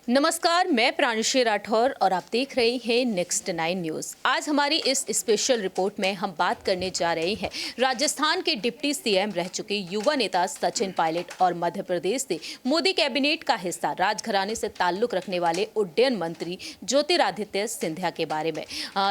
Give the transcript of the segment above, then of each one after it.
नमस्कार, मैं प्राणुषी राठौर और आप देख रहे हैं नेक्स्ट 9 न्यूज़। आज हमारी इस स्पेशल रिपोर्ट में हम बात करने जा रहे हैं राजस्थान के डिप्टी सीएम रह चुके युवा नेता सचिन पायलट और मध्य प्रदेश से मोदी कैबिनेट का हिस्सा राजघराने से ताल्लुक रखने वाले उड्डयन मंत्री ज्योतिरादित्य सिंधिया के बारे में।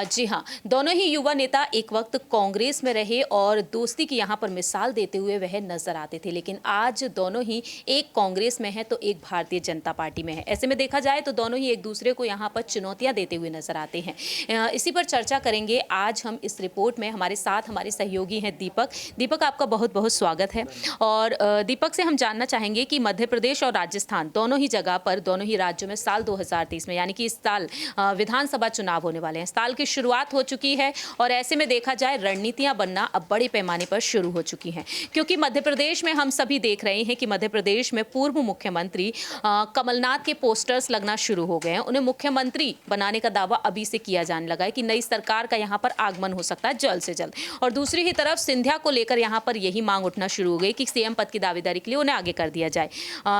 जी हाँ, दोनों ही युवा नेता एक वक्त कांग्रेस में रहे और दोस्ती की यहाँ पर मिसाल देते हुए वह नजर आते थे, लेकिन आज दोनों ही एक कांग्रेस में है तो एक भारतीय जनता पार्टी में है। ऐसे में देखा जाए तो दोनों ही एक दूसरे को यहाँ पर चुनौतियां देते हुए नजर आते हैं। इसी पर चर्चा करेंगे आज हम इस रिपोर्ट में। हमारे साथ हमारे सहयोगी हैं दीपक, आपका बहुत बहुत स्वागत है। और दीपक से हम जानना चाहेंगे कि मध्य प्रदेश और राजस्थान दोनों ही जगह पर, दोनों ही राज्यों में साल 2023 में यानी कि इस साल विधानसभा चुनाव होने वाले हैं। साल की शुरुआत हो चुकी है और ऐसे में देखा जाए रणनीतियां बनना अब बड़े पैमाने पर शुरू हो चुकी हैं, क्योंकि मध्य प्रदेश में हम सभी देख रहे हैं कि मध्य प्रदेश में पूर्व मुख्यमंत्री कमलनाथ के पोस्टर्स लगना शुरू हो गए हैं। उन्हें मुख्यमंत्री बनाने का दावा अभी से किया जाने लगा है कि नई सरकार का यहां पर आगमन हो सकता है जल्द से जल्द। और दूसरी ही तरफ सिंधिया को लेकर यहां पर यही मांग उठना शुरू हो गई कि सीएम पद की दावेदारी के लिए उन्हें आगे कर दिया जाए।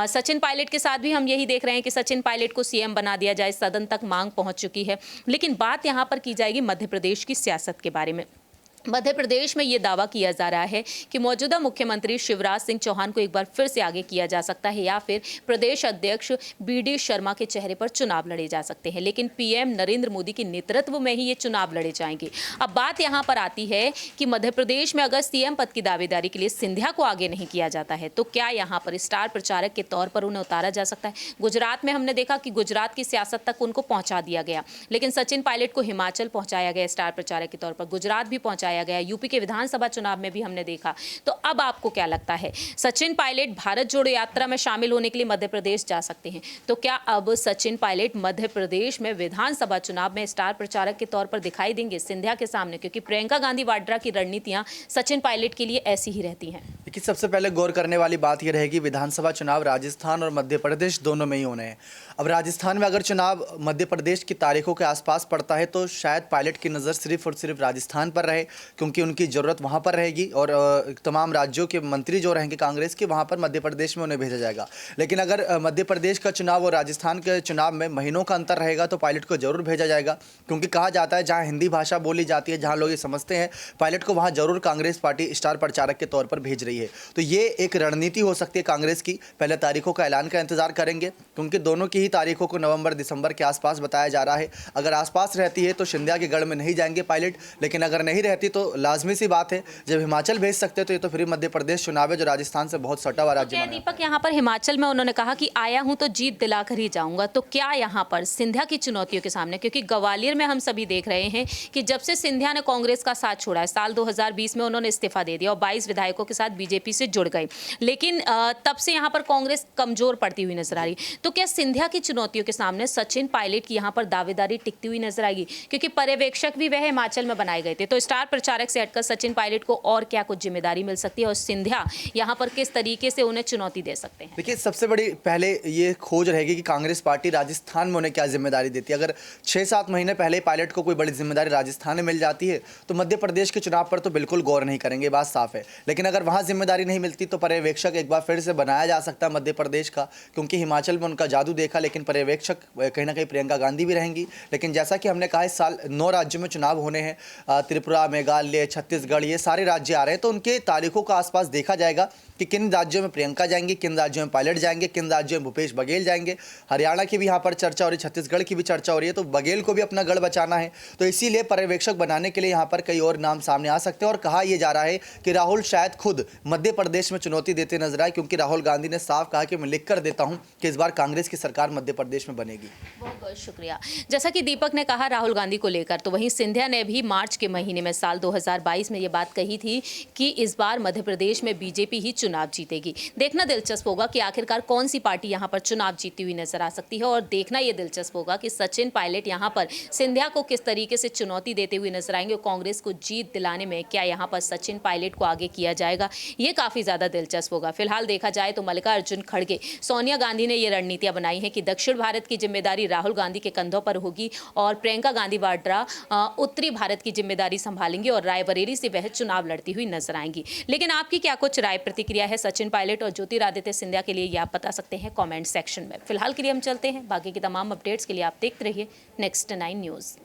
सचिन पायलट के साथ भी हम यही देख रहे हैं कि सचिन पायलट को सीएम बना दिया जाए, सदन तक मांग पहुंच चुकी है। लेकिन बात यहां पर की जाएगी मध्य प्रदेश की सियासत के बारे में। मध्य प्रदेश में ये दावा किया जा रहा है कि मौजूदा मुख्यमंत्री शिवराज सिंह चौहान को एक बार फिर से आगे किया जा सकता है या फिर प्रदेश अध्यक्ष बीडी शर्मा के चेहरे पर चुनाव लड़े जा सकते हैं, लेकिन पीएम नरेंद्र मोदी के नेतृत्व में ही ये चुनाव लड़े जाएंगे। अब बात यहाँ पर आती है कि मध्य प्रदेश में अगर सीएम पद की दावेदारी के लिए सिंधिया को आगे नहीं किया जाता है तो क्या यहाँ पर स्टार प्रचारक के तौर पर उन्हें उतारा जा सकता है। गुजरात में हमने देखा कि गुजरात की सियासत तक उनको पहुंचा दिया गया, लेकिन सचिन पायलट को हिमाचल पहुंचाया गया स्टार प्रचारक के तौर पर, गुजरात भी पहुंचाया गया, यूपी के विधानसभा चुनाव में भी हमने देखा। तो अब आपको क्या लगता है, सचिन पायलट भारत जोड़ो यात्रा में शामिल होने के लिए मध्य प्रदेश जा सकते हैं, तो क्या अब सचिन पायलट मध्य प्रदेश में विधानसभा चुनाव में स्टार प्रचारक के तौर पर दिखाई देंगे सिंधिया के सामने, क्योंकि प्रियंका गांधी वाड्रा की रणनीतियां सचिन पायलट के लिए ऐसी ही रहती हैं। देखिए, सबसे पहले गौर करने वाली बात यह रहेगी, विधानसभा चुनाव राजस्थान और मध्य प्रदेश दोनों में ही होने हैं। अब राजस्थान में अगर चुनाव मध्य प्रदेश की तारीखों के आसपास पड़ता है तो शायद पायलट की नज़र सिर्फ और सिर्फ राजस्थान पर रहे, क्योंकि उनकी ज़रूरत वहाँ पर रहेगी और तमाम राज्यों के मंत्री जो रहेंगे कांग्रेस के, वहाँ पर मध्य प्रदेश में उन्हें भेजा जाएगा। लेकिन अगर मध्य प्रदेश का चुनाव और राजस्थान के चुनाव में महीनों का अंतर रहेगा तो पायलट को जरूर भेजा जाएगा, क्योंकि कहा जाता है जहाँ हिंदी भाषा बोली जाती है, जहाँ लोग ये समझते हैं पायलट को, वहाँ जरूर कांग्रेस पार्टी स्टार प्रचारक के तौर पर भेज रही है। तो ये एक रणनीति हो सकती है कांग्रेस की। पहले तारीखों का ऐलान का इंतजार करेंगे, क्योंकि दोनों की ही तारीखों को नवंबर दिसंबर के आसपास बताया जा रहा है। अगर आसपास रहती है तो सिंधिया के गढ़ में नहीं जाएंगे पायलट, लेकिन अगर नहीं रहती तो लाजमी सी बात है जब हिमाचल भेज सकते तो ये तो फिर मध्य प्रदेश चुनाव है जो राजस्थान से बहुत सटा हुआ राज्य है। दीपक, यहाँ पर हिमाचल में उन्होंने कहा कि आया हूं तो जीत दिलाकर ही जाऊंगा, तो क्या यहाँ पर सिंधिया की चुनौतियों के सामने, क्योंकि ग्वालियर में हम सभी देख रहे हैं कि जब से सिंधिया ने कांग्रेस का साथ छोड़ा है, साल 2020 में उन्होंने इस्तीफा दे दिया और 22 विधायकों के साथ बीजेपी से जुड़ गए, लेकिन तब से यहाँ पर कांग्रेस कमजोर पड़ती हुई नजर आ रही। तो क्या सिंधिया की चुनौतियों के सामने सचिन पायलट की यहाँ पर दावेदारी टिकती हुई नजर आएगी, क्योंकि पर्यवेक्षक भी वह हिमाचल में बनाए गए थे। तो स्टार प्रचारक से हटकर सचिन पायलट को और क्या कुछ जिम्मेदारी मिल सकती है और सिंधिया यहाँ पर किस तरीके से उन्हें चुनौती दे सकते हैं। देखिए, सबसे बड़ी पहले ये खोज रहेगी कि कांग्रेस पार्टी राजस्थान में उन्हें क्या जिम्मेदारी देती है। अगर 6-7 महीने पहले पायलट को कोई बड़ी जिम्मेदारी राजस्थान में मिल जाती है तो मध्य प्रदेश के चुनाव पर तो बिल्कुल गौर नहीं करेंगे, बात साफ है। लेकिन अगर वहाँ जिम्मेदारी नहीं मिलती तो पर्यवेक्षक एक बार फिर से बनाया जा सकता है मध्य प्रदेश का, क्योंकि हिमाचल में उनका जादू देखा, लेकिन पर्यवेक्षक कहीं ना कहीं प्रियंका गांधी भी रहेंगी। लेकिन जैसा कि हमने कहा, इस साल 9 राज्यों में चुनाव होने हैं, त्रिपुरा, मेघालय, छत्तीसगढ़, ये सारे राज्य आ रहे हैं, तो उनके तारीखों का आसपास देखा जाएगा कि किन राज्यों में प्रियंका जाएंगी, किन राज्यों में पायलट जाएंगे, किन राज्यों में भूपेश बघेल जाएंगे। हरियाणा की भी यहाँ पर चर्चा हो रही है, छत्तीसगढ़ की भी चर्चा हो रही है, तो बघेल को भी अपना गढ़ बचाना है। तो इसीलिए पर्यवेक्षक बनाने के लिए यहाँ पर कई और नाम सामने आ सकते हैं और कहा यह जा रहा है कि राहुल शायद खुद मध्य प्रदेश में चुनौती देते नजर आए, क्योंकि राहुल गांधी ने साफ कहा कि मैं लिख कर देता हूँ कि इस बार कांग्रेस की सरकार मध्य प्रदेश में बनेगी। बहुत बहुत शुक्रिया। जैसा कि दीपक ने कहा राहुल गांधी को लेकर, तो वहीं सिंधिया ने भी मार्च के महीने में साल 2022 में ये बात कही थी कि इस बार मध्य प्रदेश में बीजेपी ही चुनाव जीतेगी। देखना दिलचस्प होगा कि आखिरकार कौन सी पार्टी यहाँ पर चुनाव जीती हुई नजर आ सकती है, और देखना यह दिलचस्प होगा कि सचिन पायलट यहाँ पर सिंधिया को किस तरीके से चुनौती देते हुए नजर आएंगे और कांग्रेस को जीत दिलाने में क्या यहाँ पर सचिन पायलट को आगे किया जाएगा ये काफ़ी ज़्यादा दिलचस्प होगा। फिलहाल देखा जाए तो मल्लिकार्जुन खड़गे, सोनिया गांधी ने ये रणनीतियां बनाई हैं कि दक्षिण भारत की जिम्मेदारी राहुल गांधी के कंधों पर होगी और प्रियंका गांधी वाड्रा उत्तरी भारत की जिम्मेदारी संभालेंगी और रायबरेली से वह चुनाव लड़ती हुई नजर आएंगी। लेकिन आपकी क्या कुछ राय प्रतिक्रिया है सचिन पायलट और ज्योतिरादित्य सिंधिया के लिए, ये आप बता सकते हैं कमेंट सेक्शन में। फिलहाल के लिए हम चलते हैं, बाकी की तमाम अपडेट्स के लिए आप देखते रहिए नेक्स्ट 9 न्यूज़।